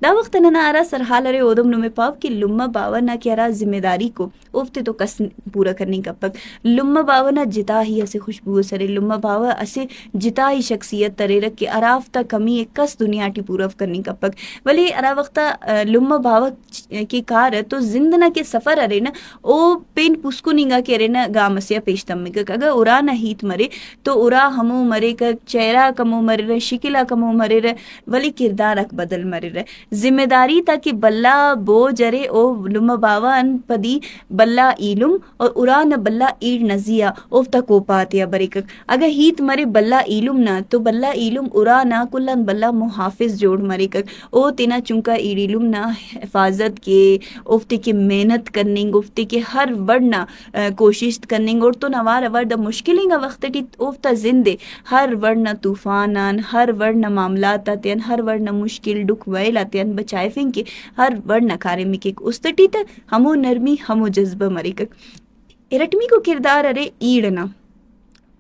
دا وقت ننا ارا سرحال ارے اودم نمے پاو کہ لما باونا کی ارا ذمہ داری کو افتے تو کس پورا کرنے کا پک لما باونا جتا ہی اسے خوشبو سرے لما باوا اسے جتا ہی شخصیت ترے رکھ کے ارافتا کمی کس دنیا ٹی پورا کرنے کا پک ولی ارا وقتا لما باوا کی کار تو زندنا کے سفر ارے نا او پین پسکو ننگا کے ارے نا گا مسیا پیشتم میں اگر ارا نہ ہیت مرے تو ارا ہمو مرے کا چہرہ کمو مرے رہے شکلہ کمو مرے رہے ولی کردار اک بدل مرے رہے ذمہ داری تاکہ بلا بو جرے او لما باوا ان پدی بلا ایلم اور ارا نہ بلا ایڑ نزیا اوفتا کو پاتیا بریک اگر ہیت مرے بلا ایلم نہ تو بلا ایلم ارا نہ کلن بلا محافظ جوڑ مرے کر او تینا چونکا ایڑ ایلم نہ حفاظت کے اوفتے کے محنت کرنے اوفتے کے ہر ورنہ کوشش کرنے اور تو نوار ورد مشکلیں گا وقت ٹی اوفتا زندے ہر ورنہ طوفانان ہر ورنہ معاملات آتیان ہر ورنہ مشکل ڈک ویل آتیان بچائے فین کے ہر ورنہ کارے میں کے استٹی تا ہمو نرمی ہمو جذبہ مریک ارٹمی کو کردار ارے ایڑنا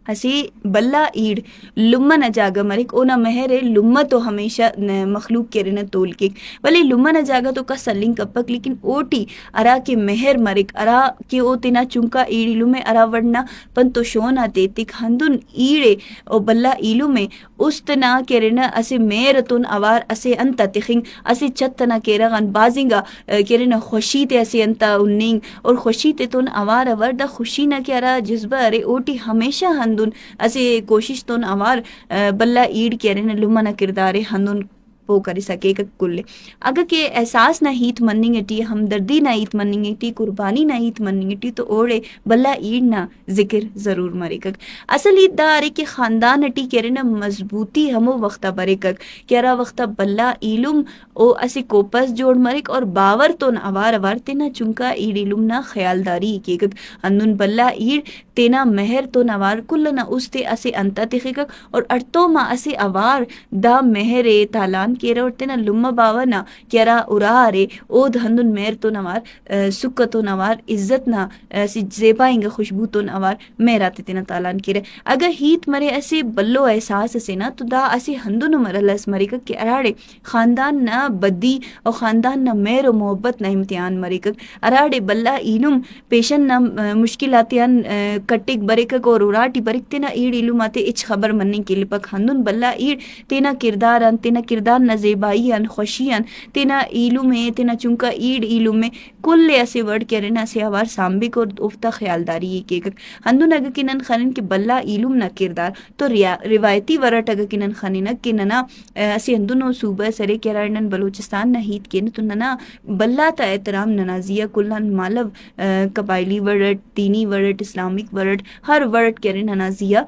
اسی بلا ایڑ لما نہ جاگا مریک او نہ مہرے لما تو ہمیشہ مخلوق کے رہنا تول کے ولی لما نہ جاگا تو کا سلنگ کپک لیکن اوٹی ارا کے مہر مریک ارا کے او تینا چونکا ایڑی لمے ارا ورنہ پن تو شونا تے تک ہندن ایڑے او بلا ایلو میں استنا کے رہنا اسے میرتون اوار اسے انتا تخنگ اسے چتنا کے رغن بازنگا کے رہنا خوشی تے اسے انتا اننگ اور خوشی تے تون اوار دا خوشی نہ کے ارا جذبہ ارے اوٹی ہمیشہ ہندن اسے کوشش تون اوار بلا ایڑ کے رہنا لما نہ کردارے ہندن پو کری سکے کلے اگر کہ احساس نہ ہیت مننگ ٹی ہمدردی نہ ہیت مننگ ٹی قربانی نہ ہیت مننگ ٹی تو اوڑے بلا ایڑ نہ ذکر ضرور مرے کک اصل عید دا ارے کہ خاندان ٹی کہرے نا مضبوطی ہمو وقتا برے کک کہرا وقتا بلا ایلم او اسے کوپس جوڑ مرک اور باور تو نہ اوار تینا چونکا ایڑ ایلم نہ خیالداری کے کک ہندن بلا ایڑ تینا مہر تو نوار کل نہ اس تے اسے انتا تخے کک اور ارتو ما اسے اوار دا مہر تالان کیرا اور تینا لما باوا نا کیرا ارا رے او دھندن مہر تو نوار سکھ تو نوار عزت نا اسی زیبائیں گا خوشبو تو نوار میرا تینا تالان کیرا اگر ہیت مرے اسے بلو احساس اسے نا تو دا اسے ہندن مرلس مرے کک کہ اراڑے خاندان نہ بدی اور خاندان نہ مہر و محبت نہ امتحان مرے کک اراڑے بلا اینم پیشن نہ مشکلاتیان کٹک برے کک اور اراٹی برک تینا ایڑ علم آتے اچ خبر مننے کے لپک ہندن بلا ایڑ تینا کردار نہ زیبائیان خوشیان تینا علم میں تینا چونکا ایڑ علم میں کل ایسے ورڈ کے رہنا اسے آوار سامبک اور افتا خیالداری کے کک ہندن اگر کنن خنن کے بلا علم نہ کردار تو روایتی ورٹ اگر کنن خنن کننا اسے ہندن صوبہ سرے کے رہنن بلوچستان نہ ہیت کے تو ننا بلا تا احترام ننازیہ کلن مالو قبائلی ورٹ دینی ورٹ اسلامک ورٹ ہر ورٹ کے رہنا نازیہ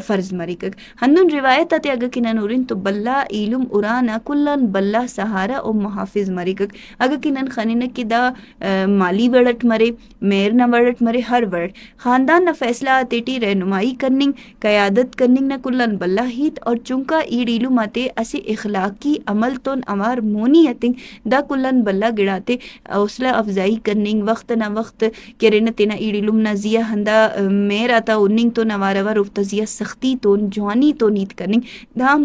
فرض مری کک ہندن روایت آتے اگر کنن اورن تو بلا علم ارانا کلن بلا سہارا او محافظ مری کک اگر کنن خنن کی دا مالی ورٹ مرے میر نہ ورٹ مرے ہر ورٹ خاندان نہ فیصلہ تیٹی رہنمائی کرننگ قیادت کرننگ نہ کلن بلا ہیت اور چونکا ایڑ علم آتے اسے اخلاقی عمل تون امار مونی اتنگ دا کلن بلا گڑاتے حوصلہ افزائی کرننگ وقت نہ وقت کرن تینا ایڑ علم نہ زیا ہندا میر آتا اننگ تو نوارور افتزیا سختی تون جوانی تو نیت کرننگ دا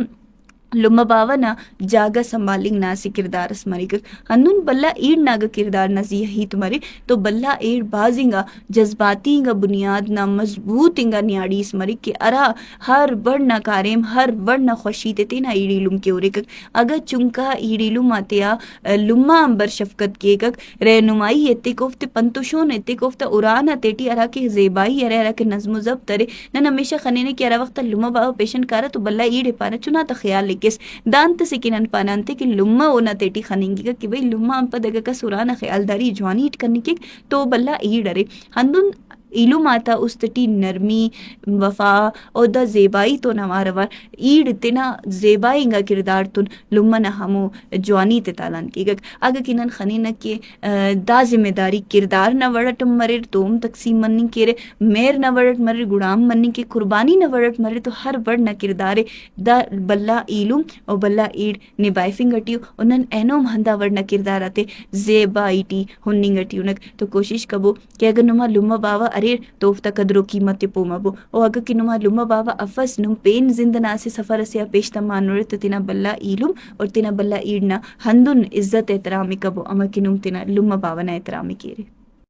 لما باوا نا جاگا سنبھالنگ نا سی کردار اس مری کک ہندن بلا ایڑ ناگا کردار نا زی ہیت مرے تو بلا ایڑ بازنگا جذباتی گا بنیاد نا مضبوط انگا نیاڑی اس مری کہ ارا ہر بڑ نا کاریم ہر بڑ نا خوشی تے نا ایڑی لم کے اورے کک اگر چونکا ایڑی لم آتیا لما امبر شفقت کے کک رہنمائی ایتے کوفتے پنتوشون ایتے کوفتا ارانا تیٹی ارا کے زیبائی ارا کے نظم و ضبط ارے نن ہمیشہ خنینے کی ارا وقت لما باوا پیشن کارا تو بلا ایڑے پانا چنا تا خیال کس دانت سے کنن پانانتے کہ لما اونا تیٹی خننگی کا کہ بھئی لما امپا دگا کا سورانا خیالداری جوانی اٹ کرنے کے تو بلا ای ڈرے ہندن علم آتا استٹی نرمی وفا اور دا زیبائی تو نوارور ایڑ تینا زیبائی گا کردار تن لمن ہمو جوانی تے تالان کی گک اگر کنن خنین کے دا ذمہ داری کردار نہ وڑٹ مرر توم تقسیم مننی کے میر نہ وڑٹ مرر گڑام مننی کے قربانی نہ وڑٹ مرر تو ہر وڑ نہ کردارے دا بلا علم اور بلا ایڑ نبائی فنگٹیو انن اینوم ہندا وڑ نہ کردار آتے زیبائی ٹی ہننی گٹیو نک تو کوشش کبو کہ اگر نما لما باوا اریر توفتا قدر و قیمت پومبو او اگا کنما لما باوا افس نم پین زندنا سے سفر سے پیشتا مانورت تینا بلا ایلم اور تینا بلا ایڈنا ہندن عزت احترامی کبو اما کنم تینا لما باوا نا احترامی کیرے